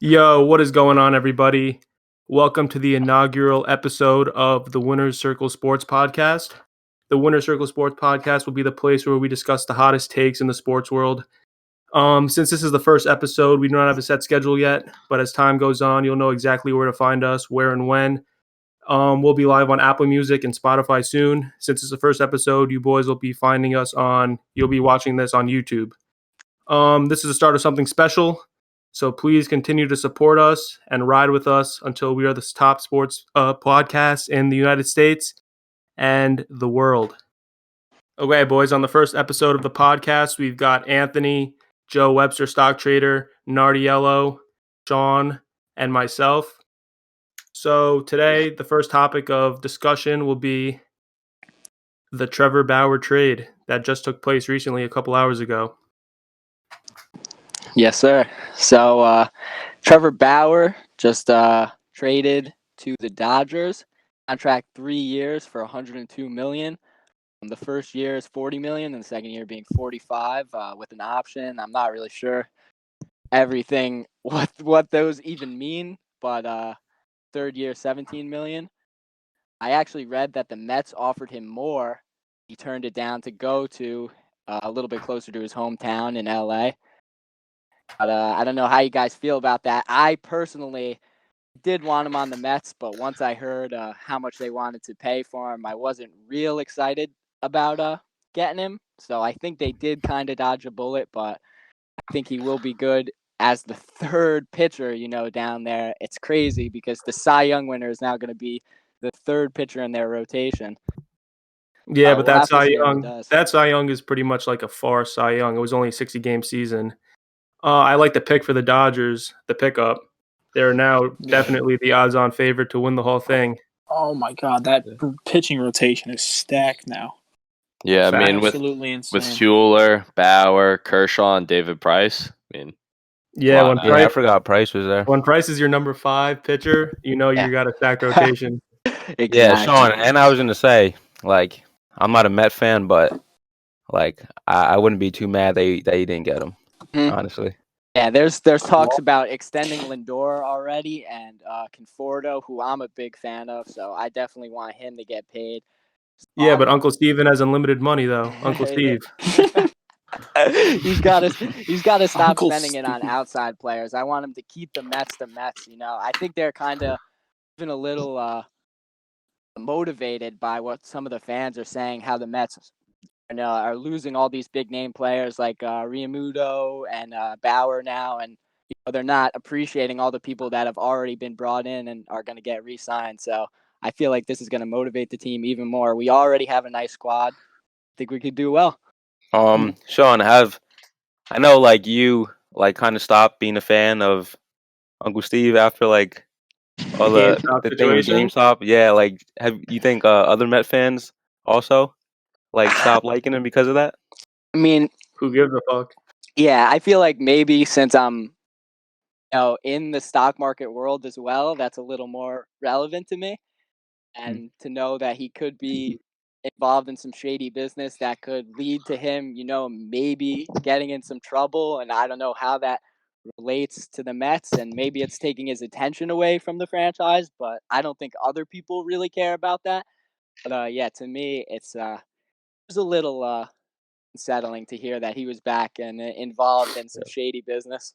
Yo, what is going on, everybody? Welcome to the inaugural episode of the Winner's Circle Sports Podcast. The Winner's Circle Sports Podcast will be the place where we discuss the hottest takes in the sports world. Since this is the first episode, we do not have a set schedule yet, but as time goes on, you'll know exactly where to find us, where and when. We'll be live on Apple Music and Spotify soon. Since it's the first episode, you boys will be finding us you'll be watching this on YouTube. This is the start of something special. So please continue to support us and ride with us until we are the top sports podcast in the United States and the world. Okay, boys, on the first episode of the podcast, we've got Anthony, Joe Webster, stock trader, Nardiello, Sean, and myself. So today, the first topic of discussion will be the Trevor Bauer trade that just took place recently a couple hours ago. Yes, sir. So Trevor Bauer just traded to the Dodgers. Contract 3 years for $102 million. The first year is $40 million, and the second year being $45 with an option. I'm not really sure everything what those even mean, but third year $17 million. I actually read that the Mets offered him more. He turned it down to go to a little bit closer to his hometown in LA. But I don't know how you guys feel about that. I personally did want him on the Mets, but once I heard how much they wanted to pay for him, I wasn't real excited about getting him. So I think they did kind of dodge a bullet, but I think he will be good as the third pitcher, down there. It's crazy because the Cy Young winner is now going to be the third pitcher in their rotation. Yeah, but we'll that Cy Young is pretty much like a far Cy Young. It was only a 60-game season. I like the pick for the Dodgers, the pickup. They're now definitely the odds-on favorite to win the whole thing. Oh my God, that pitching rotation is stacked now. Yeah, I mean, with Schuler, Bauer, Kershaw, and David Price. I forgot Price was there. When Price is your number 5 pitcher, you got a stacked rotation. Exactly. Yeah, Sean, and I was gonna say, I'm not a Met fan, but I wouldn't be too mad that you didn't get him. Honestly. Yeah, there's talks about extending Lindor already and Conforto, who I'm a big fan of, so I definitely want him to get paid. Yeah, but Uncle Steven has unlimited money though. Uncle Steve. He's got to stop spending it on outside players. I want him to keep the Mets. I think they're kind of even a little motivated by what some of the fans are saying, how the Mets are losing all these big name players like Realmuto and Bauer now, and they're not appreciating all the people that have already been brought in and are going to get re-signed. So I feel like this is going to motivate the team even more. We already have a nice squad. I think we could do well. Sean, I know you kind of stopped being a fan of Uncle Steve after all the thing with GameStop. Yeah, have you think other Met fans also stop liking him because of that? I mean, who gives a fuck? Yeah, I feel like maybe since I'm in the stock market world as well, that's a little more relevant to me. And to know that he could be involved in some shady business that could lead to him, maybe getting in some trouble. And I don't know how that relates to the Mets, and maybe it's taking his attention away from the franchise, but I don't think other people really care about that. But yeah, to me, it was a little unsettling to hear that he was back and involved in some shady business.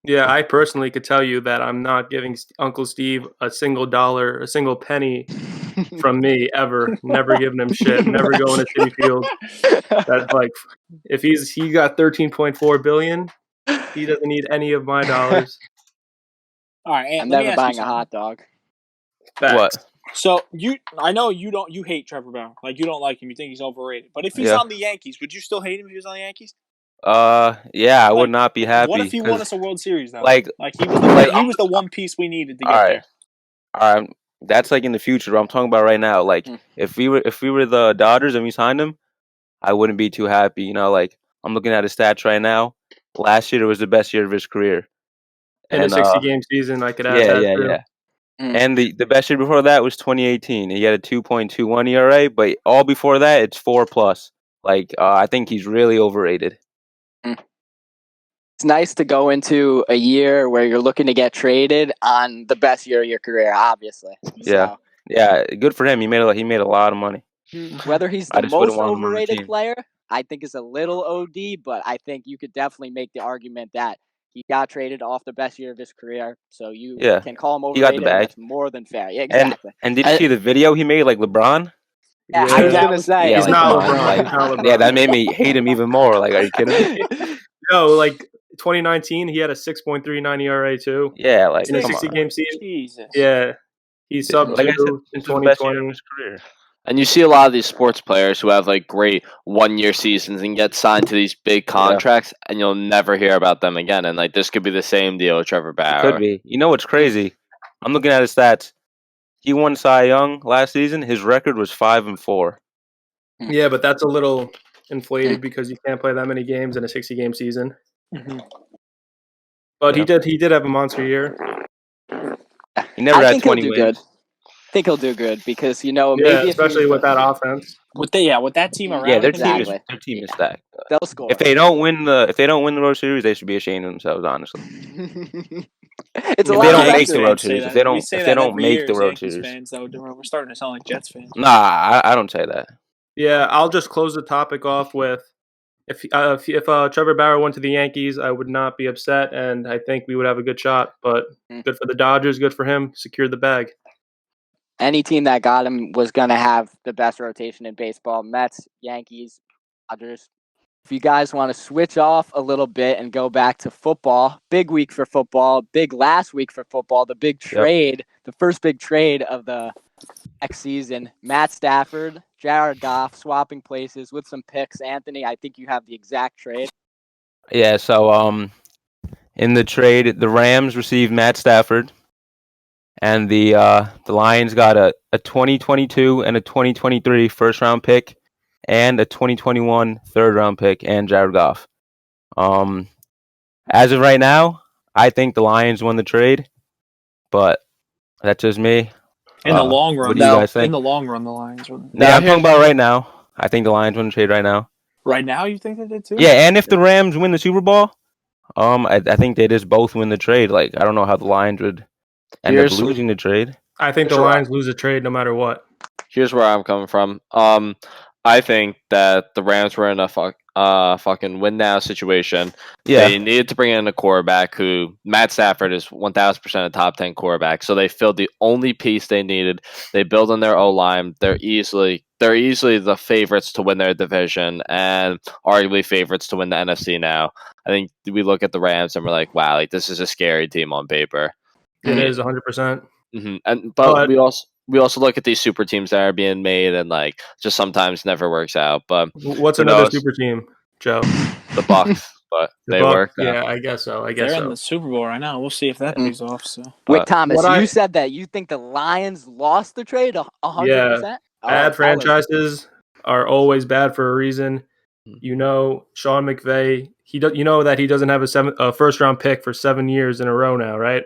Yeah, I personally could tell you that I'm not giving Uncle Steve a single dollar, a single penny from me ever. Never giving him shit. Never going to Citi Field. That's if he got $13.4 billion, he doesn't need any of my dollars. All right, I'm never buying a hot dog. Facts. What? So I know you hate Trevor Bauer. You don't like him. You think he's overrated. But if he's on the Yankees, would you still hate him if he was on the Yankees? Yeah, I would not be happy. What if he won us a World Series though? He was the one piece we needed to get there. All right, that's in the future. But I'm talking about right now. If we were the Dodgers and we signed him, I wouldn't be too happy. I'm looking at his stats right now. Last year was the best year of his career. In a 60-game season, I could add that. Yeah. And the best year before that was 2018. He had a 2.21 ERA, but all before that, it's 4+. I think he's really overrated. It's it's nice to go into a year where you're looking to get traded on the best year of your career, obviously. Yeah. So, Yeah, good for him. He made a lot of money. whether he's I the just wouldn't most want him on the overrated team. player, I think is a little OD, but I think you could definitely make the argument that he got traded off the best year of his career, so you Yeah. can call him He got the overrated, and bag. that's more than fair. Yeah, exactly. And did you see the video he made, like LeBron? Yeah, I was Yeah. gonna say. Yeah, He's like, not come on, LeBron. like, He's not LeBron. yeah, that made me hate him even more. Like, are you kidding me? No, like 2019, he had a 6.39 ERA too Yeah, like, in a come 60-game on. season. Jesus. Yeah, he's sub Like I said, 2 in this was the best year of 2020. his career. And you see a lot of these sports players who have like great 1-year seasons and get signed to these big contracts, and you'll never hear about them again. And like this could be the same deal with Trevor It Bauer. could be. You know what's crazy? I'm looking at his stats. He won Cy Young last season. His record was 5-4. Yeah, but that's a little inflated because you can't play that many games in a 60-game season. Mm-hmm. But Yeah. he did have a monster year. He never I had think he'll 20 do wins. good. I think he'll do good because Yeah, maybe if especially with that offense. With that team around. Yeah, their him, team Exactly. their team is stacked. they'll score. If they don't win the World Series, they should be ashamed of themselves. Honestly, It's a If lot they don't of make the pressure. World Series, if they don't every make year the as World Yankees Series, fans, though, we're starting to sound like Jets fans. nah, I don't say that. Yeah, I'll just close the topic off with if Trevor Bauer went to the Yankees, I would not be upset, and I think we would have a good shot. But good for the Dodgers, good for him, secured the bag. Any team that got him was going to have the best rotation in baseball. Mets, Yankees, Dodgers. If you guys want to switch off a little bit and go back to football, big week for football, big last week for football, the big trade, the first big trade of the next season. Matt Stafford, Jared Goff swapping places with some picks. Anthony, I think you have the exact trade. Yeah, so in the trade, the Rams received Matt Stafford, and the Lions got a 2022 and a 2023 first round pick, and a 2021 third round pick, and Jared Goff. As of right now, I think the Lions won the trade, but that's just me. In the long run, what do you guys think? In the long run, the Lions won. Yeah, I'm talking about right now. I think the Lions won the trade right now. Right now, you think they did too? Yeah, and if the Rams win the Super Bowl, I think they just both win the trade. Like, I don't know how the Lions would end up losing the trade. I think the Lions lose a trade no matter what. Here's where I'm coming from. I think that the Rams were in a fucking win now situation. Yeah. They needed to bring in a quarterback who Matt Stafford is 1,000% a top 10 quarterback. So they filled the only piece they needed. They built on their O-line. They're easily the favorites to win their division and arguably favorites to win the NFC now. I think we look at the Rams and we're like, wow, like this is a scary team on paper. It is 100%. Mm-hmm. But we also look at these super teams that are being made and like just sometimes never works out. But what's another super team, Joe? The Bucs, but they work. Yeah, I guess so. They're in the Super Bowl right now. We'll see if that pays off. So, wait, Thomas, you said that you think the Lions lost the trade 100%. Yeah, bad franchises are always bad for a reason. You know, Sean McVay. You know that he doesn't have a first round pick for 7 years in a row now, right?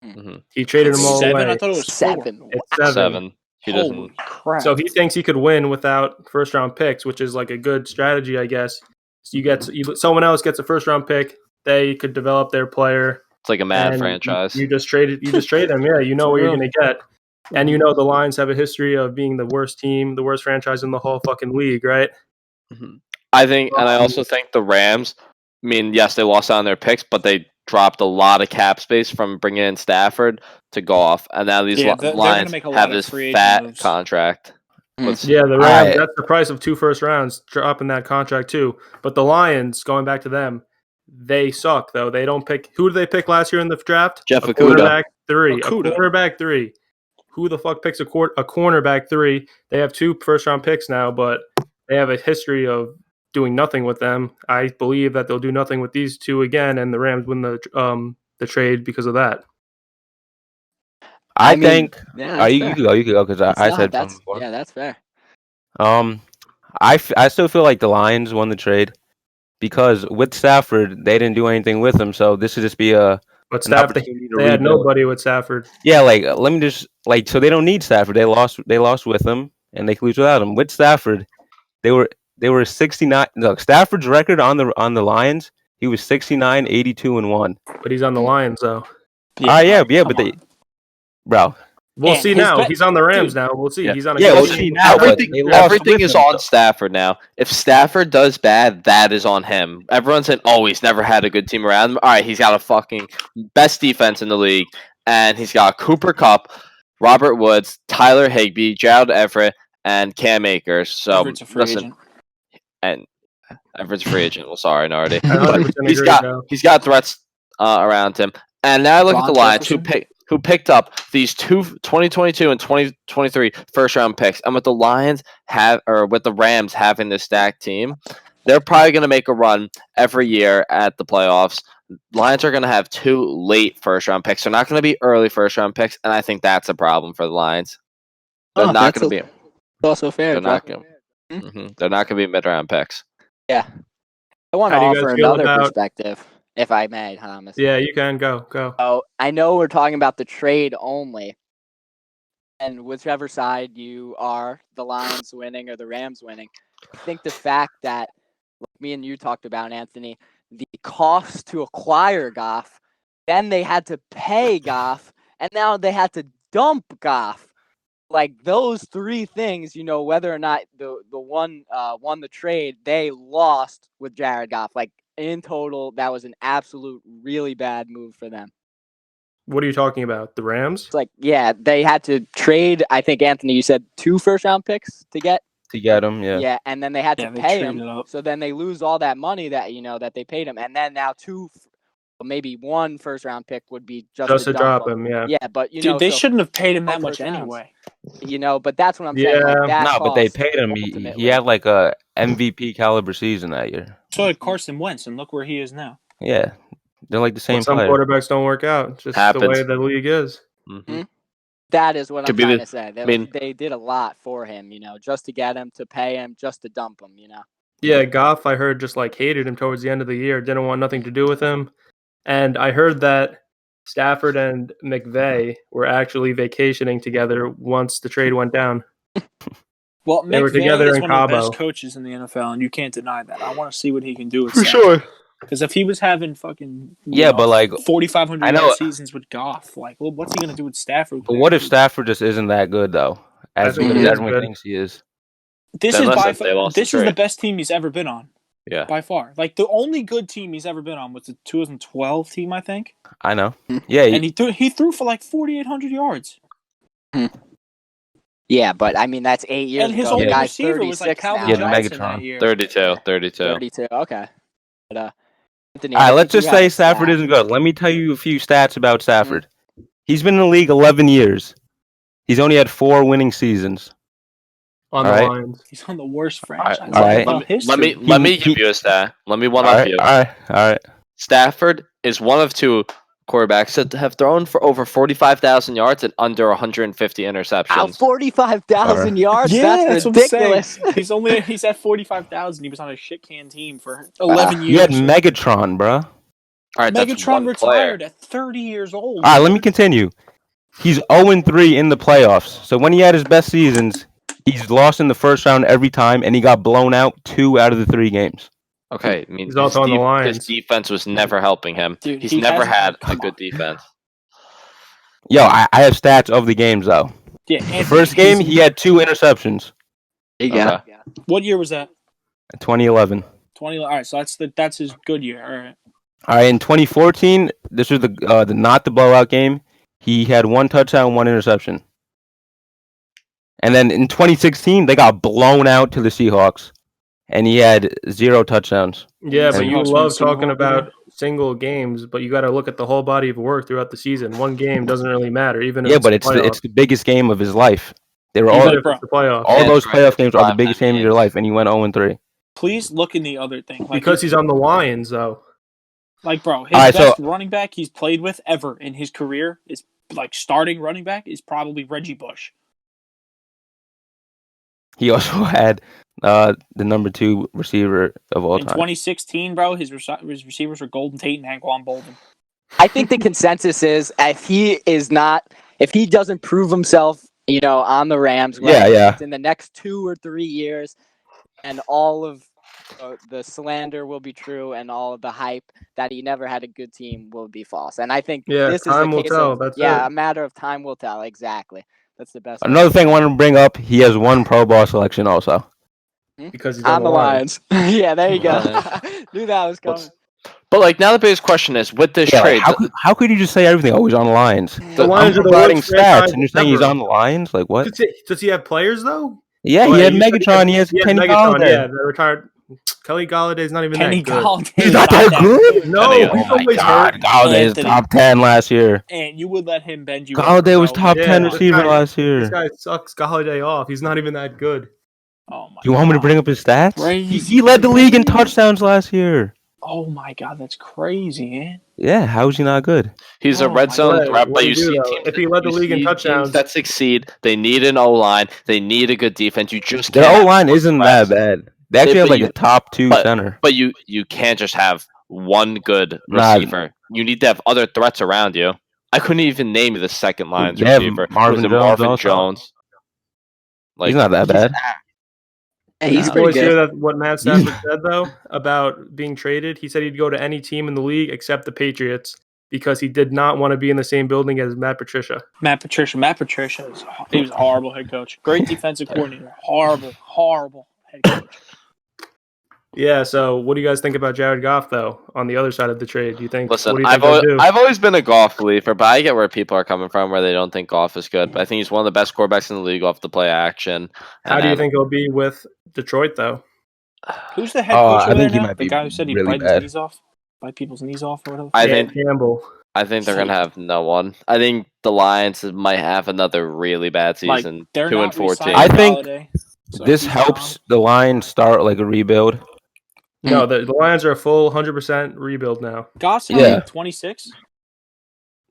Mm-hmm. He traded them all away. I thought it was 7. It's 7. He Holy doesn't. crap! So he thinks he could win without first round picks, which is like a good strategy, I guess. So someone else gets a first round pick, they could develop their player. It's like a mad franchise. You just trade them. Yeah, you know what you're gonna get, and you know the Lions have a history of being the worst team, the worst franchise in the whole fucking league, right? Mm-hmm. I also think the Rams. I mean, yes, they lost out on their picks, but they dropped a lot of cap space from bringing in Stafford to Goff, and now these Lions have this fat contract. Yeah, the Rams, that's the price of 2 first rounds, dropping that contract too. But the Lions, going back to them, they suck, though. They don't pick. Who did they pick last year in the draft? Jeff Okuda. Quarterback 3. Who the fuck picks a cornerback 3? They have 2 first-round picks now, but they have a history of doing nothing with them. I believe that they'll do nothing with these 2 again, and the Rams win the trade because of that. I think. You could go because I said something before. Yeah, that's fair. I still feel like the Lions won the trade because with Stafford they didn't do anything with him, so this would just be But Stafford, they had nobody with Stafford. Yeah, like let me just so they don't need Stafford. They lost with him, and they could lose without him. With Stafford, they were 69. Look, Stafford's record on the Lions He was 69, 82, and 1. But he's on the Lions though. But they, bro. We'll And see his now. bet- He's on the Rams Dude. now. We'll see. Yeah. He's on a Yeah, good we'll team. see now. But Everything, they lost everything with is him, on though. Stafford now. If Stafford does bad, that is on him. Everyone's saying, "Oh, he's never had a good team around him." All right, he's got a fucking best defense in the league, and he's got Cooper Kupp, Robert Woods, Tyler Higbee, Gerald Everett, and Cam Akers. So Everett's a free listen, agent. and Everett's a free agent. Well, sorry, Nardi. I 100% He's agree, got bro. he's got threats around him. And now I look at Ron the Lions, Jefferson? who picked up these 2022 and 2023 first round picks, and with the Lions with the Rams having this stacked team, they're probably going to make a run every year at the playoffs. Lions are going to have 2 late first round picks. They're not going to be early first round picks, and I think that's a problem for the Lions. They're not going to be. Also fair. They're not bro. going. They're not going to be mid round picks. Yeah. I want to How do you guys offer feel another about- perspective, if I may, Thomas. Yeah, you can go. So I know we're talking about the trade only, and whichever side you are, the Lions winning or the Rams winning, I think the fact that, like me and you talked about, Anthony, the cost to acquire Goff, then they had to pay Goff, and now they had to dump Goff. Like those 3 things, whether or not the one won the trade, they lost with Jared Goff. Like in total, that was an absolute really bad move for them. What are you talking about? The Rams? It's like, yeah, they had to trade. I think Anthony, you said 2 first-round picks to get him. Yeah. Yeah, and then they had Yeah, to they pay traded him. up. So then they lose all that money that that they paid him, and then now 2, maybe 1 first-round pick would be just to dump drop him, yeah. Yeah, but Dude, they so, shouldn't have paid him that both much first rounds. anyway. But that's what I'm saying. Yeah. Like, that No, but they cost paid him. He ultimately. had like a MVP caliber season that year. So did Carson Wentz, and look where he is now. Yeah, they're like the same Some player. quarterbacks don't work out. It's just the Happens. way the league is. Mm-hmm. That is what Could I'm be trying the- to say. I mean- They did a lot for him, just to get him, to pay him, just to dump him, Yeah, Goff, I heard, just like hated him towards the end of the year, didn't want nothing to do with him. And I heard that Stafford and McVay were actually vacationing together once the trade went down. Well, They were McVay together is in one of the Cabo. best coaches in the NFL, and you can't deny that. I want to see what he can do with For Stafford. sure. Because if he was having fucking But like, 4,500 I know- yard seasons with Goff, like, well, what's he gonna do with Stafford? but what if Stafford just isn't that good though, as I think good as he is everyone good. thinks he is? This Then is listen, by they far, lost the this is the trade. best team he's ever been on Yeah. by far. Like the only good team he's ever been on was the 2012 team, I think, I know. Yeah, and he threw for like 4,800 yards. Yeah, but I mean that's 8 years And his ago. only The guy's receiver was like 36 Calvin now, the right? Johnson Megatron. that year. 32. 32. Okay. But Anthony, All I right, let's think just you have say a Stafford stat. isn't good. Let me tell you a few stats about Stafford. He's been in the league 11 years. He's only had 4 winning seasons. On All the right. Lions. He's on the worst franchise all in right. NFL history. Let me He- give you a stat. Let me one All up right, you. all right. Stafford is one of 2 quarterbacks that have thrown for over 45,000 yards and under 150 interceptions. 45,000 yards? Yeah, That's what I'm saying. ridiculous. He's at 45,000. He was on a shit can team for 11 He had years. Megatron, bro. All right, that's Megatron one retired player. at 30 years old. All right, let me continue. He's 0-3 in the playoffs. So when he had his best seasons, he's lost in the first round every time, and he got blown out 2 out of the 3 games. Okay, I mean, He's also on the Lions. his defense was never helping him. Dude, He's he never hasn't- had a come good on. defense. Yo, I have stats of the games, though. Yeah, The Anthony, first game, he had 2 interceptions. There you go. Okay. What year was that? 2011. 20. All right, so that's his good year. All right. All right, in 2014, this was the not the blowout game. He had 1 touchdown, 1 interception. And then in 2016, they got blown out to the Seahawks, and he had 0 touchdowns. Yeah, but And- you Seahawks won love the Super talking Bowl, about single games, but you got to look at the whole body of work throughout the season. One game doesn't really matter, even if Yeah, but it's playoff. the biggest game of his life. They were Even all if- Even if it's the playoff. all Yeah, those right. playoff games are the 5 biggest game of your life, and he went 0-3. Please look in the other thing. Like, Because he's on the Lions, though. like, bro, his All right, best so- running back he's played with ever in his career is like starting running back is probably Reggie Bush. He also had the number 2 receiver of all In time. 2016, bro, his receivers were Golden Tate and Anquan Bolden. I think the consensus is if he doesn't prove himself, on the Rams, Yeah, whether yeah. it's in the next 2 or 3 years, and all of the slander will be true, and all of the hype that he never had a good team will be false. And I think this is time a will case tell. of That's a it. matter of time will tell. Exactly. That's the best. Another thing I wanted to bring up: he has one Pro Bowl selection also. Because he's on the Lions. Yeah, there you go. Knew that was coming. But like now, the biggest question is with this Yeah, trade. how could you just say everything? Oh, he's on the Lions. The Lions I'm are the providing worst stats, franchise and you're saying he's ever. on the Lions? Like what? Does he have players though? Yeah, he had Megatron. He has Kenny Galladay. Yeah, the retired Kelly Galladay is not even Kenny that good. Galladay He's is not that good? No, Kenny he's Galladay. always God, hurt. Galladay is Anthony. top 10 last year. And you would let him bend you. Galladay over, was bro. top Yeah, 10 this receiver guy- last This year. guy sucks Galladay off. He's not even that good. Oh my. You want me to bring up his stats? Crazy. He led the league in touchdowns last year. Oh my god, that's crazy, man. Yeah, how is he not good? He's a Oh red my zone God. threat, What but do you you do, see though? teams If he led the you league in see touchdowns- teams that succeed. They need an O line. They need a good defense. You just Their can't. O line isn't that bad. They actually have but like a top 2 center. But you can't just have one good Nah. receiver. You need to have other threats around you. I couldn't even name the second line's They have receiver. Marvin Was it Jones Marvin also. Jones? Like, He's not that bad. Hey, he's You pretty boys hear good. that what Matt Stafford said though about being traded? He said he'd go to any team in the league except the Patriots because he did not want to be in the same building as Matt Patricia. Matt Patricia he was a horrible head coach. Great defensive coordinator. Horrible head coach. Yeah, so what do you guys think about Jared Goff though? On the other side of the trade, do you think? listen, what do you I've think they'll do? always been a Goff believer, but I get where people are coming from where they don't think Goff is good. But I think he's one of the best quarterbacks in the league off the play action. How do you think he'll be with Detroit though? Who's the head coach over I there think he now? might The be guy who said he really bite his bad. knees off? Bite people's knees off or whatever? I Dan think Campbell. they're gonna have no one. I think the Lions might have another really bad season. They're 2 and not 14. re-signing I think Galladay, so This he's helps gone. the Lions start like a rebuild. No, the Lions are a full 100% rebuild now. Goff's Yeah. like 26.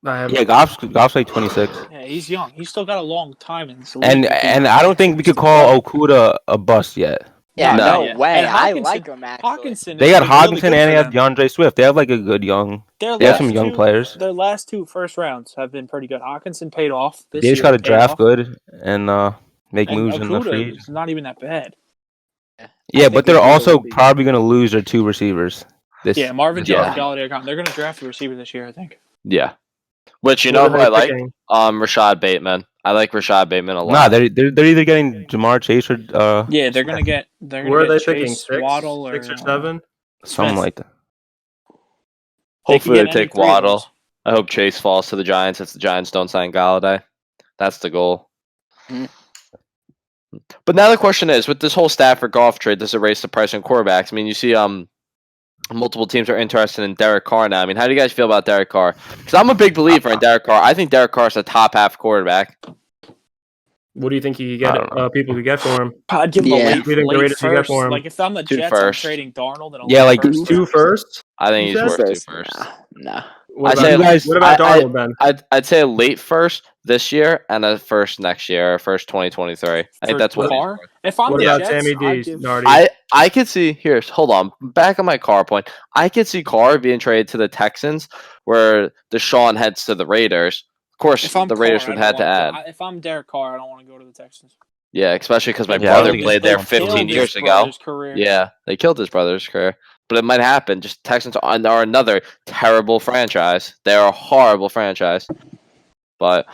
I have Yeah, Goff's like 26. Yeah, he's young. He's still got a long time in this league. And I don't think we could call Okuda a bust yet. Yeah, No. no way. And I Hawkinson- like him actually. Hawkinson. They is, got like, Hawkinson really good and they for have them. DeAndre Swift. They have like a good young. Their They have last some young two- players. Their last 2 first rounds have been pretty good. Hawkinson paid off. This They just year got to paid draft off. good and make And moves in the Okuda free. is not even that bad. Yeah, think but they're Okuda also will be- probably going to lose their 2 receivers. Yeah, Marvin this Jones, offseason. Galladay are gone. They're going to draft a receiver this year, I think. Yeah. Which you What know are who they I like? picking? Rashad Bateman. I like Rashad Bateman a lot. Nah, they're either getting Jamar Chase or Yeah, they're going to get. Where are they picking? Chase, 6, Waddle, 6 or or 7? something Smith. like that. Hopefully They they could get any take 3 of Waddle. those. I hope Chase falls to the Giants if the Giants don't sign Galladay. That's the goal. Mhm. But now the question is, with this whole Stafford Goff trade, does it raise the price on quarterbacks? I mean, you see, multiple teams are interested in Derek Carr now. I mean, how do you guys feel about Derek Carr? Because I'm a big believer in Derek Carr. I think Derek Carr is a top half quarterback. What do you think he I could don't get? People could get for him. I'd give him Yeah. a What do you think the late Raiders should get first. for him? Like, if I'm the 2 Jets, first. I'm trading Darnold. And a Yeah, late like first. 2 first. I think You he's said? worth 2 first. Nah. What I say about, you guys- what about I- Darnold then? I'd say a late first this year and a first next year, or first 2023. I think that's what. Carr. If I'm What the about Jets, Sammy I'd D? give. Nardi? I could see here. Hold on, back on my Carr point. I could see Carr being traded to the Texans, where Deshaun heads to the Raiders. Of course, If I'm the Raiders Carr, would I have don't to wanna add. go- If I'm Derek Carr, I don't want to go to the Texans. Yeah, especially because my Yeah, I don't brother think played it's there still 15 Killed his years ago. brother's career. Yeah, they killed his brother's career. But it might happen. Just Texans are another terrible franchise. They're a horrible franchise. But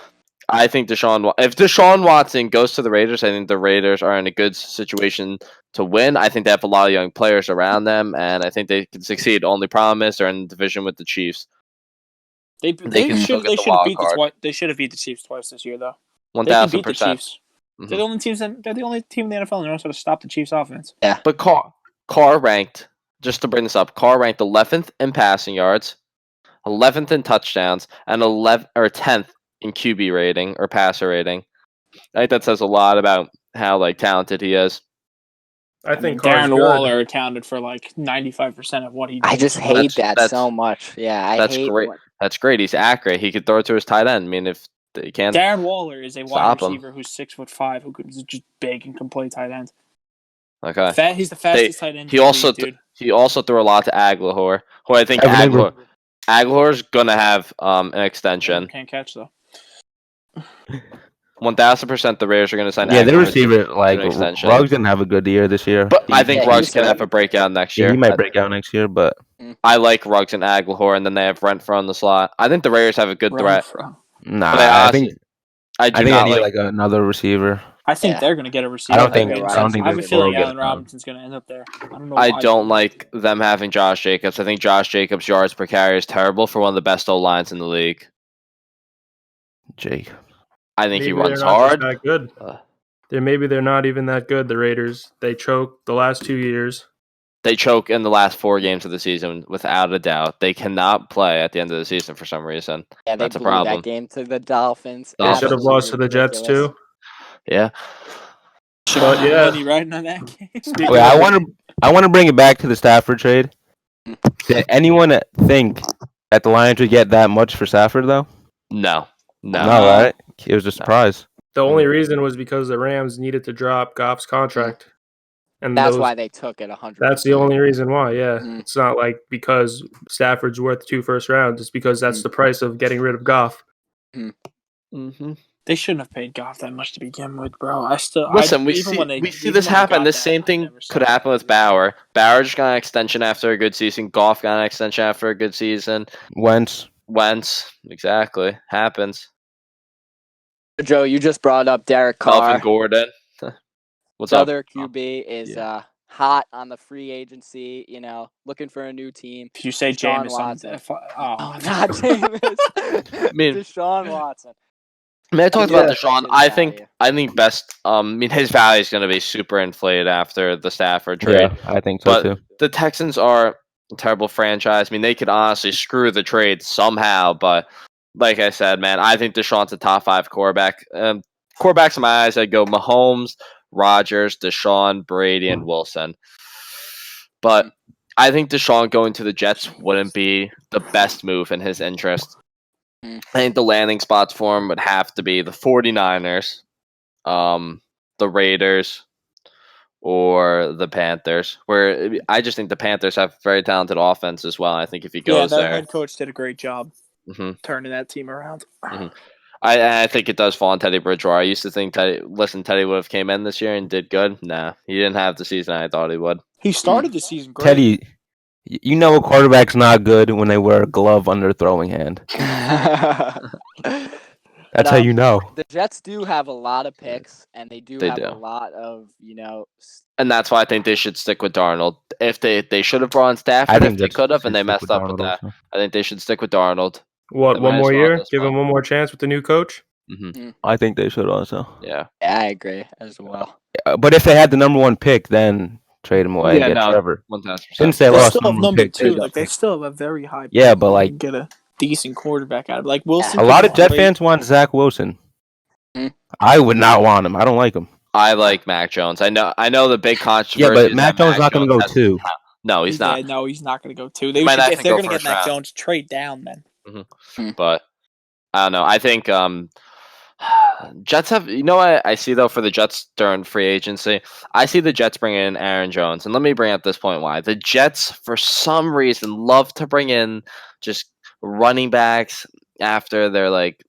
I think if Deshaun Watson goes to the Raiders, I think the Raiders are in a good situation to win. I think they have a lot of young players around them, and I think they can succeed. Only problem is they're in the division with the Chiefs. They can still should get the have wild beat card. They should have beat the Chiefs twice this year, though. They can beat the 1,000%. Chiefs. They're the only they're the only team in the NFL that knows how to stop the Chiefs' offense. But Carr ranked, just to bring this up, Carr ranked 11th in passing yards, 11th in touchdowns, and 10th in QB rating or passer rating. I think that says a lot about how talented he is. I think Carr's Darren good. Waller accounted for 95% of what he did. I just hate that that's- so much. Yeah, I that's hate great. when- That's great. He's accurate. He could throw it to his tight end. I mean, if he can't. Darren Waller is a wide Stop him. receiver who's 6'5", who's just big and can play tight end. Okay. He's the fastest tight end. He in the also league, dude. he also threw a lot to Aguilar, who I think Evan Aguilar's gonna have an extension. Can't catch though. 1000% the Raiders are going to sign. Yeah, their Aguilar receiver, like, to an extension. Ruggs didn't have a good year this year. But I think Ruggs can have a breakout next year. He might break out next year, but I like Ruggs and Aguilar, and then they have Renfro on the slot. I think the Raiders have a good threat. nah, But I think I need like another receiver. I think they're going to get a receiver. I don't think I have a they're feeling gonna Allen Robinson's going to end up there. I don't know. I don't like them having Josh Jacobs. I think Josh Jacobs' yards per carry is terrible for one of the best O-lines in the league. Jake. I think Maybe he runs they're not hard. That good. Maybe they're not even that good. The Raiders. They choked the last 2 years. They choke in the last 4 games of the season, without a doubt. They cannot play at the end of the season for some reason. Yeah, that's a blew problem. that game to the Dolphins. They should have lost to the Jets too. Yeah. But yeah, money riding on that game. Wait, I want to bring it back to the Stafford trade. Did anyone think that the Lions would get that much for Stafford though? No, right? It was a surprise. The only reason was because the Rams needed to drop Goff's contract. And that's why they took it 100%. That's the only reason why, yeah. Mm. It's not like because Stafford's worth 2 first rounds. It's because that's the price of getting rid of Goff. Mm-hmm. They shouldn't have paid Goff that much to begin with, bro. Listen, we see this happen. The same thing could happen with Bauer. Bauer just got an extension after a good season. Goff got an extension after a good season. Wentz, exactly. Happens. Joe, you just brought up Derek Carr. Melvin Gordon. What's up? up? Other QB is hot on the free agency, looking for a new team. If you say Deshaun Jameis, Watson. not Jameis. I mean, Deshaun Watson. I mean, I talked about Deshaun. I think best. His value is going to be super inflated after the Stafford trade. Yeah, I think so too. The Texans are a terrible franchise. I mean, they could honestly screw the trade somehow, but like I said, man, I think Deshaun's a top 5 quarterback. Quarterbacks in my eyes, I'd go Mahomes, Rodgers, Deshaun, Brady, and Wilson. But I think Deshaun going to the Jets wouldn't be the best move in his interest. I think the landing spots for him would have to be the 49ers, the Raiders, or the Panthers. Where I just think the Panthers have very talented offense as well. I think if he goes there, head coach did a great job turning that team around. I think it does fall on Teddy Bridgewater. I used to think Teddy would have came in this year and did good. Nah, he didn't have the season I thought he would. He started the season great. Teddy, a quarterback's not good when they wear a glove on their throwing hand. That's how you know. The Jets do have a lot of picks, and they do have a lot of, And that's why I think they should stick with Darnold. If they should have brought in Stafford, if they could have, and they messed up with that. I think they should stick with Darnold. What, one more year? Give him one more chance with the new coach? I think they should also. Yeah, I agree as well. But if they had the number 1 pick, then trade him away. Get Trevor. 1000%. Since they lost number 2, they still have a very high. Yeah, but like get a decent quarterback out of it. Like Wilson. A lot of Jet fans want Zach Wilson. I would not want him. I don't like him. I like Mac Jones. I know the big controversy. Yeah, but Mac Jones is not going to go 2. No, he's not. No, he's not going to go 2. If they're going to get Mac Jones, trade down then. But I don't know. I think Jets have. What I see though for the Jets during free agency, I see the Jets bringing in Aaron Jones, and let me bring up this point why the Jets for some reason love to bring in just running backs after they're like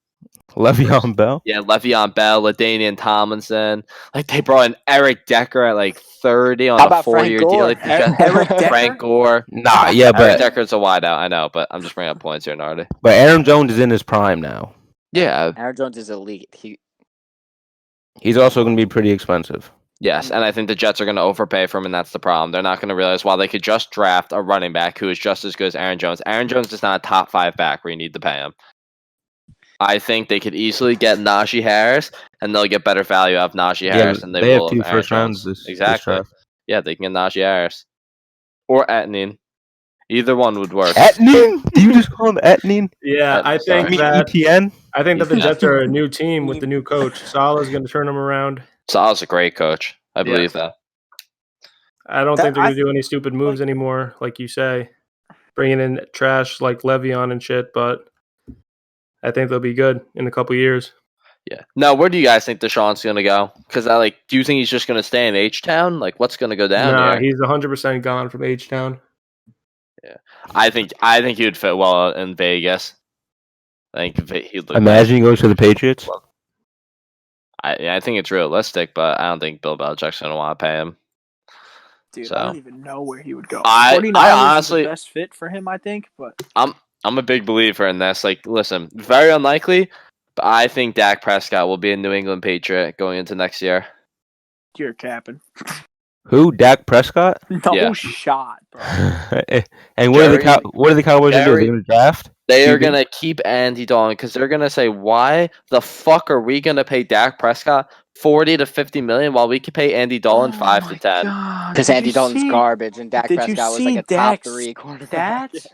Le'Veon Bell. Yeah, Le'Veon Bell, LaDainian Tomlinson. Like they brought in Eric Decker at like 30 on a 4-year deal. Like, Frank Gore. Nah, yeah, but Eric Decker's a wideout. I know, but I'm just bringing up points here, Nardi. But Aaron Jones is in his prime now. Yeah, Aaron Jones is elite. He's also going to be pretty expensive. Yes, and I think the Jets are going to overpay for him, and that's the problem. They're not going to realize while they could just draft a running back who is just as good as Aaron Jones. Aaron Jones is not a top 5 back where you need to pay him. I think they could easily get Najee Harris, and they'll get better value out of Najee Harris than they will have 2 of Aaron first rounds. Exactly. This yeah, they can get Najee Harris or Etnin. Either one would work. Etnin? Do you just call him Etnin? Yeah, I think that ETN? I think that the Jets are a new team with the new coach. Salah's going to turn them around. Salah's a great coach. I believe that. I don't think they're going to do any stupid moves anymore, like you say. Bringing in trash like Le'Veon and shit, but I think they'll be good in a couple years. Yeah. Now, where do you guys think Deshaun's going to go? Because do you think he's just going to stay in H-Town? Like, what's going to go down Nah, here? he's 100% gone from H-Town. Yeah, I think he would fit well in Vegas. I think he'd look. Imagine he goes to the Patriots. I think it's realistic, but I don't think Bill Belichick's gonna want to pay him. Dude, So. I don't even know where he would go. I 49ers honestly- is the best fit for him, I think. But I'm a big believer in this. Like, listen, very unlikely, but I think Dak Prescott will be a New England Patriot going into next year. you're capping. Who? Dak Prescott? No Yeah. shot, bro. And what are Jerry- the Cowboys gonna do? Jerry- They're gonna draft? They are QB? gonna keep Andy Dalton because they're gonna say, why the fuck are we gonna pay Dak Prescott 40 to 50 million while we could pay Andy Dalton 5 to 10? Because Andy Dalton's garbage and Dak did you Prescott was see like a top Dak's 3 quarterback. stats?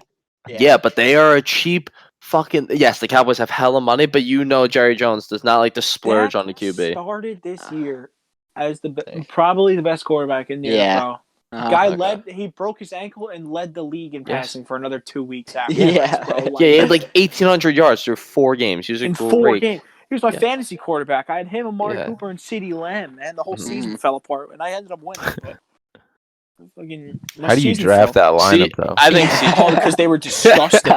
Yeah, but they are a cheap fucking. Yes, the Cowboys have hella money, but Jerry Jones does not like to splurge Dak on the QB. Started this year as probably the best quarterback in the Yeah. NFL. Uh-huh. Guy Okay. he broke his ankle and led the league in Yes. passing for another 2 weeks after. Yeah. Bro. Like, Yeah, he had like 1,800 yards through 4 games. He was a in great. 4 games. He was my Yeah. fantasy quarterback. I had him, Amari Yeah. Cooper, and CeeDee Lamb, man. The whole Mhm. season fell apart, and I ended up winning. But fucking, my How do you season draft fell. that See, lineup, though? I think Oh, because they were disgusting.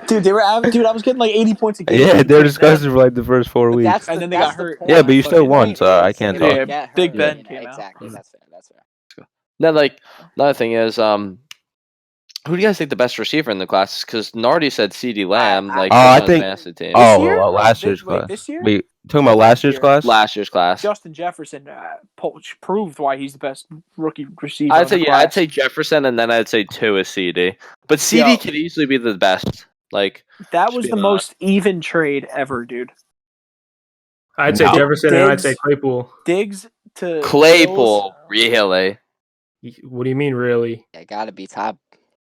Dude, I was getting like 80 points a game. Yeah, they're disgusting for like the first 4 But weeks. that's And the- then they that's got the hurt. point. Yeah, but you still Fucking won, so I can't Yeah, talk. Get Big hurt. Ben came out. Exactly. That's fair. Then, like, another thing is, who do you guys think the best receiver in the class is? Because Nardi said CeeDee Lamb, like, I on his think- fantasy team. Oh, year? well, last This- year's wait, class. this year? Wait, talking about last year's year. class? Last year's class. Justin Jefferson proved why he's the best rookie receiver. I'd in say the yeah, I'd class. say Jefferson, and then I'd say 2 is CD. But CD Yo. could easily be the best. Like, That Just was being the most even trade ever, dude. I'd say No. Jefferson and I'd Diggs. say Claypool. Diggs to Claypool, Bills. really? What do you mean, really? Yeah, gotta be top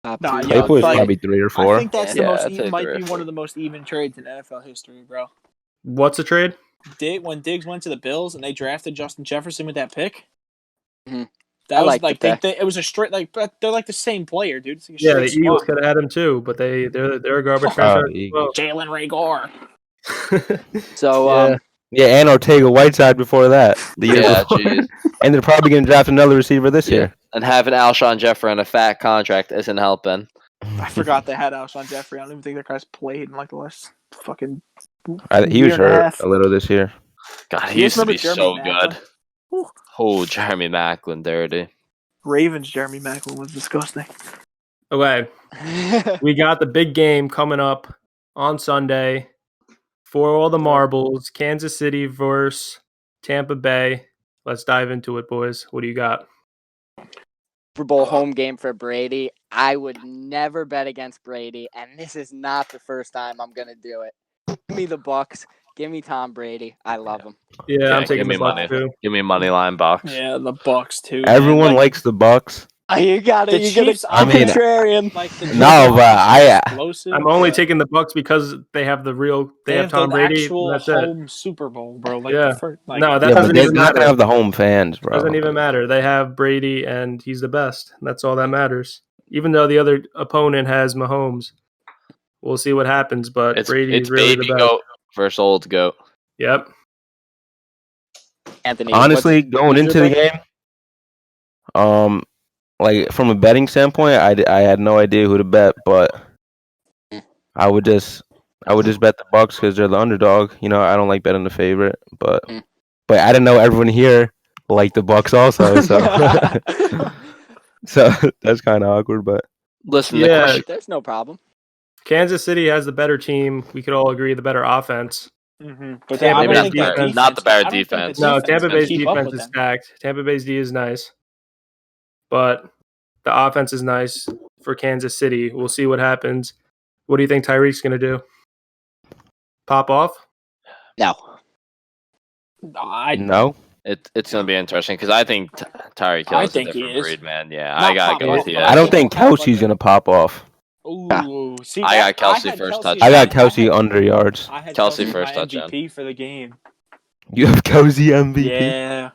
Nah, 2. yeah, Claypool is like- probably 3 or I 4. think that's Yeah, the most I'd say even. Might 3 or be 4. one of the most even trades in NFL history, bro. What's a trade? When Diggs went to the Bills and they drafted Justin Jefferson with that pick. Mhm. That I was like like the it was a straight but they're like the same player, dude. It's like a Yeah, the straight Eagles swap. could have had him too, but they're a garbage Oh, franchise as Eagles. Jalen Rager. well. So Yeah. Yeah, and Ortega Whiteside before that. The year Yeah, before. jeez. And they're probably going to draft another receiver this Yeah. year. And having Alshon Jeffrey on a fat contract isn't helping. I forgot they had Alshon Jeffrey. I don't even think that guy's played in like the last fucking. He was year and a hurt half. a little this year. God, he You used to remember be Jeremy so Maclin? good. Whew. Oh, Jeremy Macklin, dirty. Ravens Jeremy Maclin was disgusting. Okay, we got the big game coming up on Sunday for all the marbles. Kansas City versus Tampa Bay. Let's dive into it, boys. What do you got? Super Bowl home game for Brady. I would never bet against Brady, and this is not the first time I'm gonna do it. Give me the Bucks. Give me Tom Brady. I love him. Yeah, I'm give taking me the Bucks money. too. Give me money line box. Yeah, the Bucks too. Everyone man. likes the Bucks. You got The it. You Chiefs. I mean, contrarian. like the No, but I explosive, I'm only but taking the Bucks because they have the real. They have Tom the Brady. actual That's it. home Super Bowl, bro. Like Yeah. the first, like, No, that yeah, but doesn't they're even not going matter. to have the home fans, bro. Doesn't even matter. They have Brady, and he's the best. That's all that matters. Even though the other opponent has Mahomes, we'll see what happens. But It's Brady's really baby the best. goat versus old goat. Yep. Anthony. Honestly, going what's into your the pick? game, like from a betting standpoint, I had no idea who to bet, but I would just bet the Bucks because they're the underdog. You know, I don't like betting the favorite, but I didn't know everyone here liked the Bucks also, so so that's kind of awkward. But Listen, Yeah. the question, There's no problem. Kansas City has the better team. We could all agree the better offense. But Tampa I don't Bay's think that defense- not the better I don't think the defense. No, defense Tampa can Bay's keep up defense with is them. stacked. Tampa Bay's D is nice, but the offense is nice for Kansas City. We'll see what happens. What do you think Tyreek's going to do? Pop off? No. no, it's going to be interesting because I think Tyreek Hill I is a think he different is. breed, man. Yeah, Not I got to pop go off, with you. but I don't think Kelsey's gonna pop off. Ooh, see, I got Kelsey had first Kelsey- touchdown. I got Kelsey under yards. I had Kelsey Kelsey first my touchdown. MVP for the game. You have Kelsey MVP. Yeah.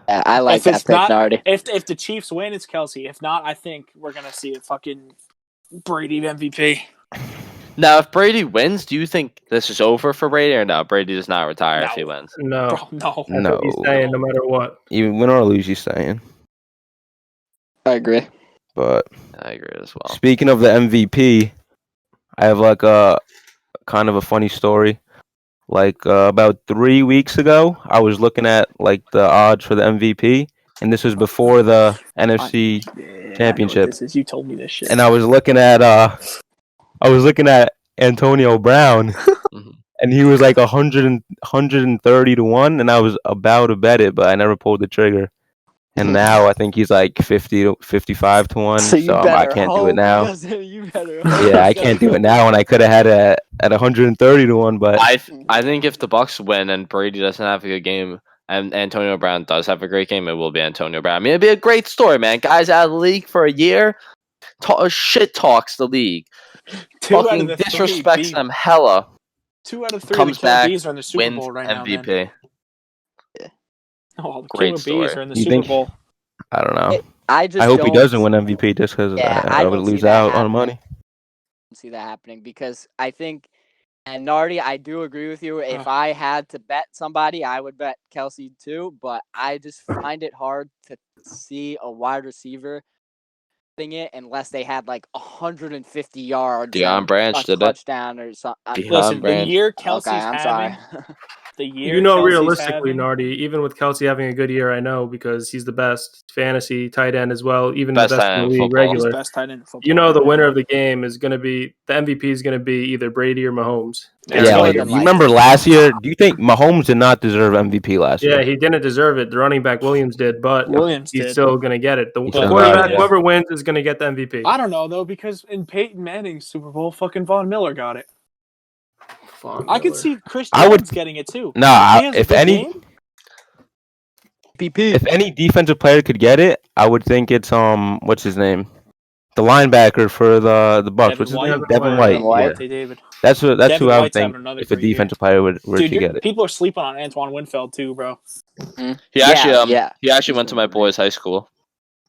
Yeah, I like If that it's pick, not- Nardi. If the Chiefs win, it's Kelsey. If not, I think we're gonna see a fucking Brady MVP. Now, if Brady wins, do you think this is over for Brady or no? Brady does not retire if No. he wins. No. Bro, no. That's what he's No. saying, no matter what. Even win or lose, he's saying. I agree. But I agree as well. speaking of the MVP, I have like a kind of a funny story. like about 3 weeks ago. I was looking at like the odds for the MVP, and this was before the NFC Championship. This is. You told me this shit. And I was looking at Antonio Brown, and he was like 130 to 1, and I was about to bet it, but I never pulled the trigger. And now I think he's like 50 to 55 to 1, so I can't do it now. Yeah, I can't do it now, and I could have had it at 130 to 1, but I think if the Bucks win and Brady doesn't have a good game and Antonio Brown does have a great game, it will be Antonio Brown. I mean, it'd be a great story, man. Guys out of the league for a year, shit talks the league, fucking disrespects them hella. 2 out of 3 comes of the Killer back, Bees are in the Super Bowl right now. MVP. Man. Oh, the Great Killer Bees story. are in the You Super think- Bowl. I don't know. I hope he doesn't win MVP just because Yeah, I would don't see lose that out on happening. money. See that happening because I think, and Nardi, I do agree with you. If I had to bet somebody, I would bet Kelsey too. But I just find it hard to see a wide receiver thing it unless they had like 150 yards, Deion and Branch a did it. touchdown or something. Deion Listen, the Branch. year Kelsey's Okay, I'm having, sorry. the year You know, Kelsey's realistically, having, Nardi, even with Kelsey having a good year, I know because he's the best fantasy tight end as well, even Best the best tight in end the in league football. he's regular. the best tight end in football. You know, the right winner now. of the game is going to be the MVP is going to be either Brady or Mahomes. Yeah, Yeah, more like than you remember last year? Do you think Mahomes did not deserve MVP last Yeah, year? he didn't deserve it. The running back Williams did, but Williams he's did. still going to get it. The He still quarterback, got it, yeah. whoever wins, is going to get the MVP. I don't know though because in Peyton Manning's Super Bowl, fucking Von Miller got it. I could see Chris I would- Jones getting it too. Nah, He has a if good any- game. PP. If any defensive player could get it, I would think it's what's his name, the linebacker for the Bucks. What's his name? Devin White. Devin White. Yeah. Devontae David. That's who Devin I would White's having think another if a great year. defensive player were to Dude, get it. people are sleeping on Antoine Winfield too, bro. He actually yeah. he actually went to my boy's high school.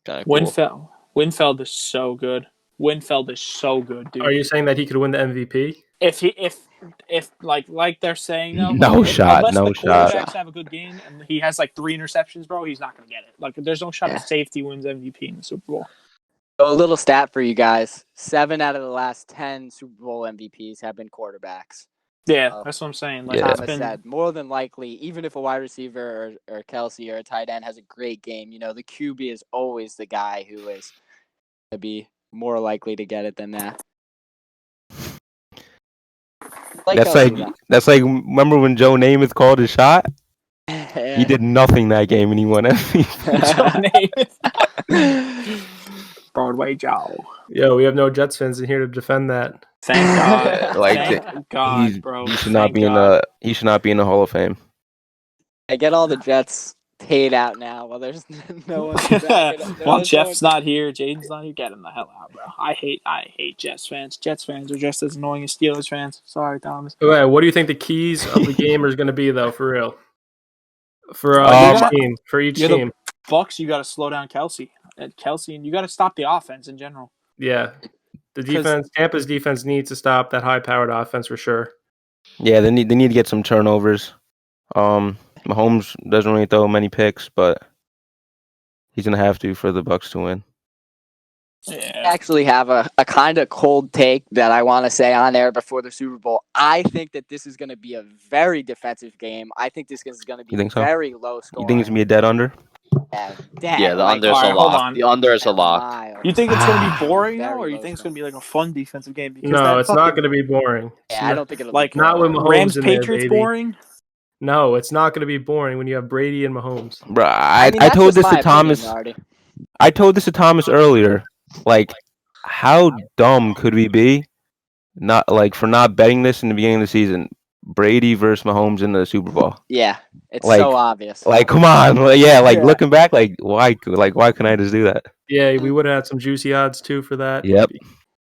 Kind of cool. Winfield is so good. Winfield is so good, dude. Are you saying that he could win the MVP? If like they're saying though, No shot, unless no the shot. quarterbacks have a good game and he has like 3 interceptions, bro, he's not gonna get it. Like there's no shot Yeah. of safety wins MVP in the Super Bowl. So a little stat for you guys: 7 out of the last 10 Super Bowl MVPs have been quarterbacks. Yeah, Oh. that's what I'm saying. Like Yeah. it's Thomas been said, more than likely, even if a wide receiver or Kelsey or a tight end has a great game, the QB is always the guy who is going to be more likely to get it than that. That's like remember when Joe Namath called his shot? Yeah. He did nothing that game and he won MVP. Broadway Joe. Yo, we have no Jets fans in here to defend that. Thank God. Like, Thank God, bro. He should not Thank be in God. he should not be in the Hall of Fame. I get all the Jets paid out now. Well, there's no one. Well, Jeff's not here. Jaden's not here. Get him the hell out, bro. I hate Jets fans. Jets fans are just as annoying as Steelers fans. Sorry, Thomas. Okay, what do you think the keys of the game is going to be, though, for real? For each You're the- team. Bucks, you got to slow down Kelsey. And you got to stop the offense in general. Yeah. The defense, Tampa's defense needs to stop that high-powered offense for sure. Yeah, they need to get some turnovers. Mahomes doesn't really throw many picks, but he's gonna have to for the Bucks to win. I Yeah. actually have a kind of cold take that I want to say on air before the Super Bowl. I think that this is going to be a very defensive game. I think this is going to be You think so? very low scoring. You think it's gonna be a dead under? Yeah, the under's alright, a hold lock. on. The under is a lock. You think it's going to be boring, though, Very or you low think it's going scoring. to be like a fun defensive game? Because No, that it's not fucking- going to be boring. Yeah, I don't think it'll Like, be Not with boring. Mahomes Rams in there, Patriots baby. boring? No, it's not going to be boring when you have Brady and Mahomes. Bro, I mean, I that's told just this my to opinion, Thomas. Nardi. I told this to Thomas earlier. Like, how dumb could we be? Not like for not betting this in the beginning of the season. Brady versus Mahomes in the Super Bowl. Yeah, it's Like- so obvious. Like, come on. Yeah, Yeah. looking back, why couldn't I just do that? Yeah, we would have had some juicy odds, too, for that. Yep.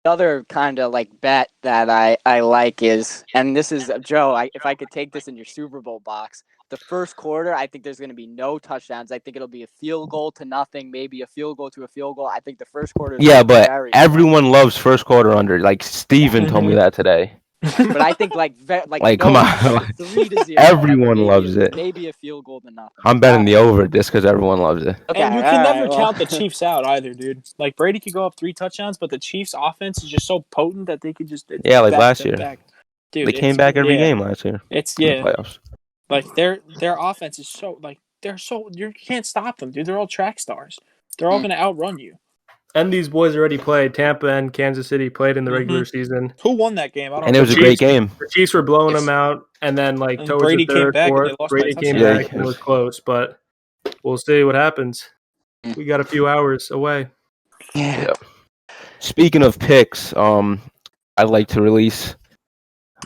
Another kind of like bet that I like is, and this is Joe. If I could take this in your Super Bowl box, the first quarter, I think there's going to be no touchdowns. I think it'll be a field goal to nothing, maybe a field goal to a field goal. I think the first quarter. Is Yeah, gonna be but very everyone loves first quarter under. Like Steven told me that today. But I think like Come on. 3-0. Everyone maybe loves it. Maybe a field goal to nothing. I'm betting the over just because everyone loves it. Okay, And you all can right, never well. count the Chiefs out either, dude. Like Brady could go up 3 touchdowns, but the Chiefs' offense is just so potent that they could just Yeah, like back last them year. back. Dude, They came back every game last year. It's in the playoffs. like their offense is so you can't stop them, dude. They're all track stars. They're all going to outrun you. And these boys already played. Tampa and Kansas City played in the regular season. Who won that game? I don't know. And it was a great game. The Chiefs were blowing them out, and then like And towards Brady the came third, back and fourth, they lost by Brady a came touchdown. back and it was close. But we'll see what happens. We got a few hours away. Yeah. Speaking of picks, I'd like to release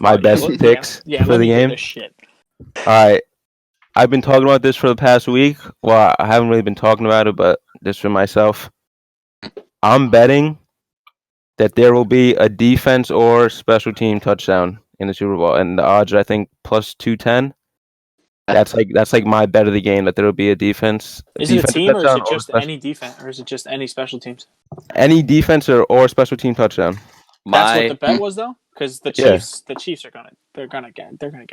my best picks for the game. All right. I've been talking about this for the past week. Well, I haven't really been talking about it, but just for myself. I'm betting that there will be a defense or special team touchdown in the Super Bowl. And the odds are, I think, plus 210. That's like my bet of the game, that there will be a defense. Is it a team or is it just any defense or is it just any special teams? Any defense or special team touchdown. That's what the bet was though? Because the Chiefs are gonna get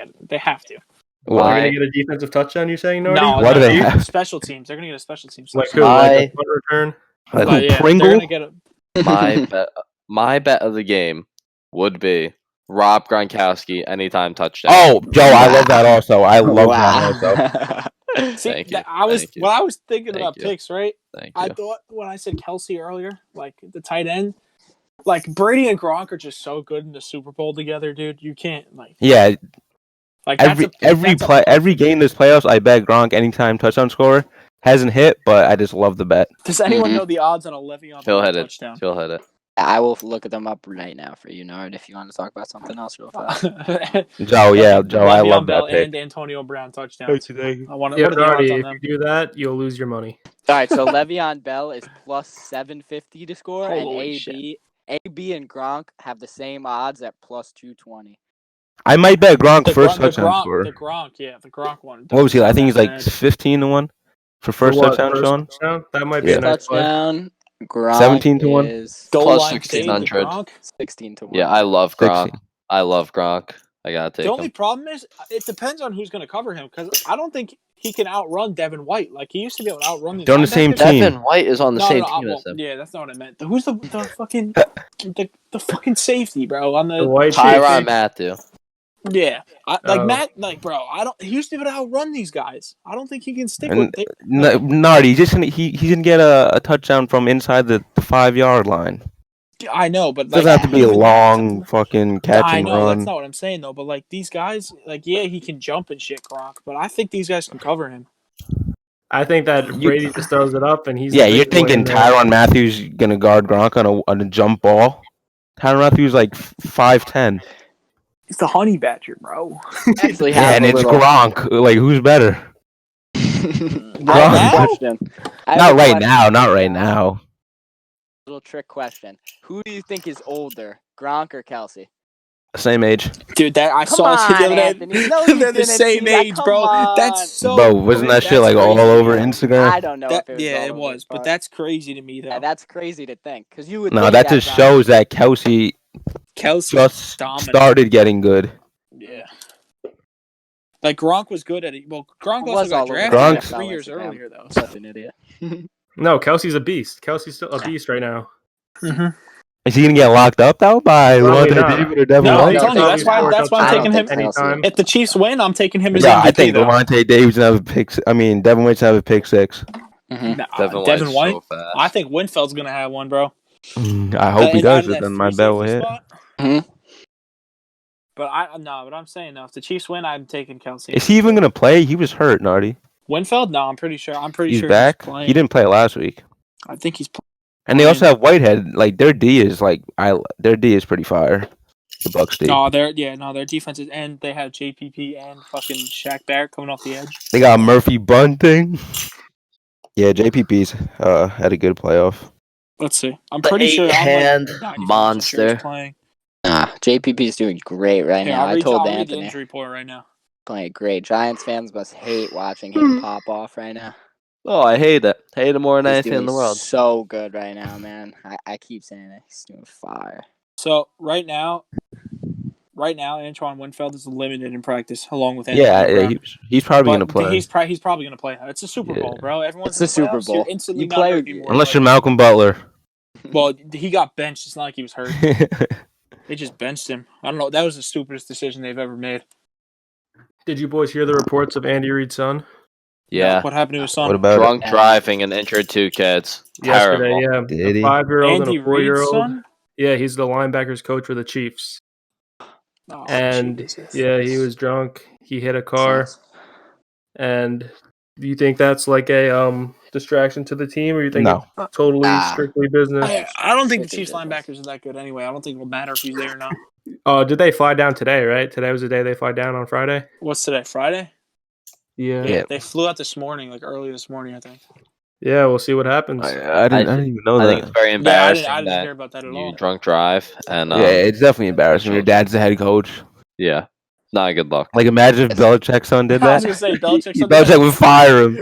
it. They have to. They're gonna get a defensive touchdown, you're saying, Nardi? No, what do they have? Special teams. They're gonna get a special teams. Like who? Like a punt return? Like Yeah, Pringle? they're gonna get my bet of the game would be Rob Gronkowski anytime touchdown. Oh, Joe, I love that also. I love that also. See, Thank you. I was Thank you. when I was thinking Thank about you. picks, right? Thank I you. thought when I said Kelsey earlier, like the tight end, like Brady and Gronk are just so good in the Super Bowl together, dude. You can't like Yeah, that's every game this playoffs, I bet Gronk anytime touchdown scorer. Hasn't hit, but I just love the bet. Does anyone know the odds on a Le'Veon He'll Bell hit it. touchdown? He'll hit it. I will look them up right now for you, Nard, if you want to talk about something else real fast. Joe, I love Bell that pick. and Antonio Brown touchdowns. I want Yeah, what are the odds Nardi, on if them? you do that, you'll lose your money. All right, so Le'Veon Bell is plus 750 to score, Holy and AB and Gronk have the same odds at plus 220. I might bet Gronk first touchdown scorer. The Gronk one. What was he? I think he's like 15-1. For first touchdown, Sean? Touchdown? That might be a nice play. Touchdown. Gronk 17-1? is Plus plus 1600. 16 to 1. Yeah, I love Gronk. 16. I love Gronk. I gotta take The only him. problem is it depends on who's going to cover him because I don't think he can outrun Devin White. Like he used to be able to outrun these. They're on the same linebackers. team. Devin White is on the same team well, as him. yeah, that's not what I meant. Who's the fucking the fucking safety, bro? On The the white Tyrann safety. Matthew. yeah, Oh. Matt, bro. He used to be able to outrun these guys. I don't think he can stick And with it. Nardi, he's gonna get a touchdown from inside the 5-yard line. I know, but It doesn't have to be a long fucking catch I and know run. that's not what I'm saying though. But like these guys, yeah, he can jump and shit, Gronk. But I think these guys can cover him. I think that Brady just throws it up and he's Yeah, the you're big boy in thinking there. Tyrann Matthews gonna guard Gronk on a jump ball. Tyrann Matthews like 5'10". He's the honey badger, bro. Actually Yeah, have and a it's little, Gronk. Like, who's better? I have now? a question. I have Not a right question. now. Not right now. Little trick question. Who do you think is older, Gronk or Kelsey? Same age. Dude, that I Come saw it the on, other day. Anthony. No, you They're the didn't same see that. age, Come bro. on. That's so. Bro, wasn't that shit that's like all crazy. over Instagram? I don't know if it was Yeah, all it over, was, but that's crazy to me though. yeah, that's crazy to think because you would. No, think that just Gronk- shows that Kelsey Kelsey just dominant. started getting good. Yeah. Like Gronk was good at it. Well, Gronk Was also got all over drafted Gronk's- like 3 years Instagram. earlier though. Such an idiot. No, Kelsey's a beast. Kelsey's still a beast right now. Is he gonna get locked up though by Probably Levante not. David or Devin No, White? I'm telling you, that's why I'm I taking don't him. think so. anytime. If the Chiefs win, I'm taking him as Yeah, MVP. I think though. Levante David's gonna have a pick. I mean, Devin White's gonna have a pick 6. Mhm. Nah, Devin Devin White's White. so fast. I think Winfield's gonna have one, bro. I hope he And does. out of that Then my free bet will safety hit. spot. Mhm. But I'm saying though, if the Chiefs win, I'm taking Kelsey. Is he even gonna play? He was hurt, Nardi. Winfield? No, I'm pretty sure. He's back. He's playing. He didn't play last week. I think he's playing. And they also have Whitehead. Like their D is their D is pretty fire. The Bucks D. No, their defense is, and they have JPP and fucking Shaq Barrett coming off the edge. They got Murphy Bunting. Yeah, JPP's had a good playoff. Let's see. I'm The pretty sure. I'm eight-hand like 90% monster. Sure he's playing. Nah, JPP is doing great right Here, now. I told I'll read the Anthony injury report right now. playing great. Giants fans must hate watching him pop off right now. Oh, I hate it. Hate him more than He's anything in doing the world. so good right now, man. I keep saying it. He's doing fire. So right now, Antoine Winfield is limited in practice, along with Yeah, Antonio Brown. he's probably gonna But play. He's probably gonna play. It's a Super Bowl, bro. Everyone's It's the in the Super playoffs. Bowl. You're instantly You not play- hurt anymore. Unless Like- you're Malcolm Butler. Well, he got benched. It's not like he was hurt. They just benched him. I don't know. That was the stupidest decision they've ever made. Did you boys hear the reports of Andy Reid's son? Yeah. What happened to his son? What about Drunk driving and injured 2 kids. Yesterday, Terrible. yeah. Did A he? 5-year-old and Andy a 4-year-old. Reid's son? Yeah, he's the linebackers coach for the Chiefs. Oh, And Jesus. yeah, he was drunk. He hit a car. And do you think that's like a distraction to the team, or you think No. it's totally Nah. strictly business? I don't think the Strictly Chiefs business. linebackers are that good anyway. I don't think it'll matter if he's there or not. Oh, did they fly down today? Right, today was the day they fly down on Friday. What's today? Friday? Yeah, Yeah. They flew out this morning, like early this morning, I think. yeah. We'll see what happens. I didn't even know I that. think it's very Yeah, embarrassing I didn't that hear about that at you all. drunk drive and yeah, it's definitely embarrassing. Your dad's the head coach. yeah, not a good look. Like, imagine if Belichick's son did I was that. gonna say Belichick's son Belichick would fire him.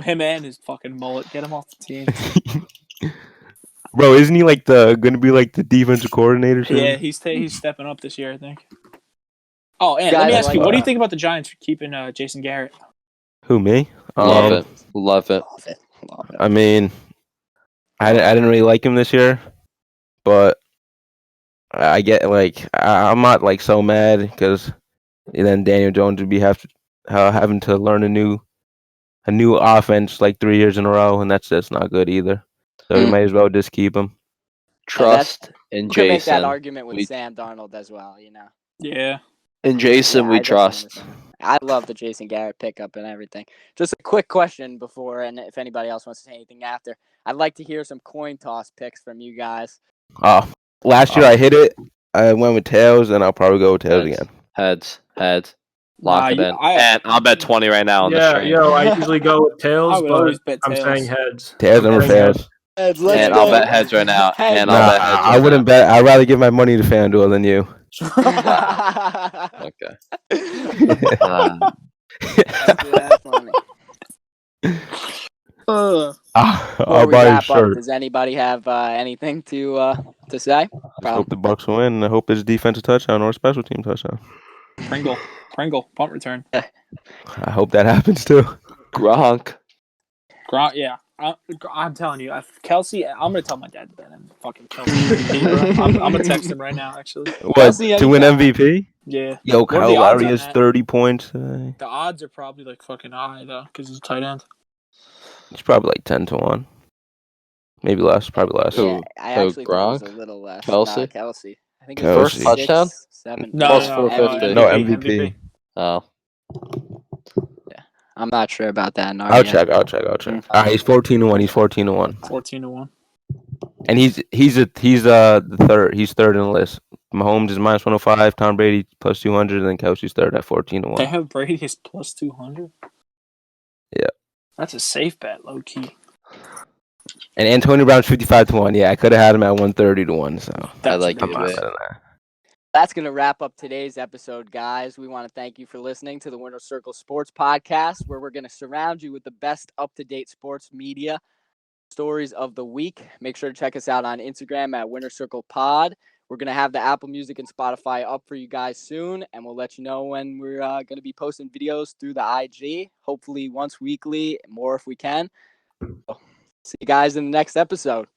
him and his fucking mullet. Get him off the team. Bro, isn't he like gonna be like the defensive coordinator soon? Yeah, he's stepping up this year, I think. Oh, and let Guys me ask like you, what do you that. think about the Giants for keeping Jason Garrett? Who, me? Love it. Love it. Love it. I mean, I didn't really like him this year, but I get like I'm not like so mad because then Daniel Jones would be having to learn a new offense like 3 years in a row, and that's just not good either. So we might as well just keep him. Trust in You can make that Jason. argument with We- Sam Darnold as well, you know. Yeah. In Jason, Yeah, we I definitely trust. understand. I love the Jason Garrett pickup and everything. Just a quick question before, and if anybody else wants to say anything after, I'd like to hear some coin toss picks from you guys. Last year I hit it. I went with tails, and I'll probably go with tails again. Heads. Lock Nah, it you- in. I- And I'll bet 20 right now on the Yeah, stream. yo, I usually go with tails, I would but always bet I'm tails. saying heads. Tails I'm never saying fails. Let's And I'll bet heads right now. And Nah, I'll bet heads I right wouldn't bet. I'd rather give my money to FanDuel than you. now. Okay. That's funny. Ugh. Before I'll we buy a wrap up, shirt. does anybody have anything to say? I hope the Bucks win. And I hope it's a defensive touchdown or a special team touchdown. Pringle, punt return. I hope that happens too. Gronk. Yeah. I'm telling you, if Kelsey, I'm gonna tell my dad to bet him. Fucking Kelsey. I'm gonna text him right now. Actually, What, Kelsey to win anytime. MVP? yeah. Yo, What are Kyle the odds Lowry on has that? 30 points today. The odds are probably like fucking high though, because he's a tight end. It's probably like 10-1. Maybe less. Probably less. Who? Yeah, I Who, actually think it was a Gronk? little less. Kelsey? Nah, Kelsey. I think it Kelsey. was First touchdown? 6, 7. No, Plus no, 450. No, MVP. Oh. I'm not sure about that. I'll check. All right, he's 14-1. He's 14-1. 14-1. And he's the third. He's third in the list. Mahomes is minus 105. Tom Brady plus 200, and then Kelsey's third at 14-1. They have Brady as plus 200. Yeah. That's a safe bet, low key. And Antonio Brown's 55-1. Yeah, I could have had him at 130-1. So I like I'm it. not better than that. That's going to wrap up today's episode, guys. We want to thank you for listening to the Winter Circle Sports Podcast, where we're going to surround you with the best up-to-date sports media stories of the week. Make sure to check us out on Instagram at Winter Circle Pod. We're going to have the Apple Music and Spotify up for you guys soon, and we'll let you know when we're going to be posting videos through the IG, hopefully once weekly, more if we can. See you guys in the next episode.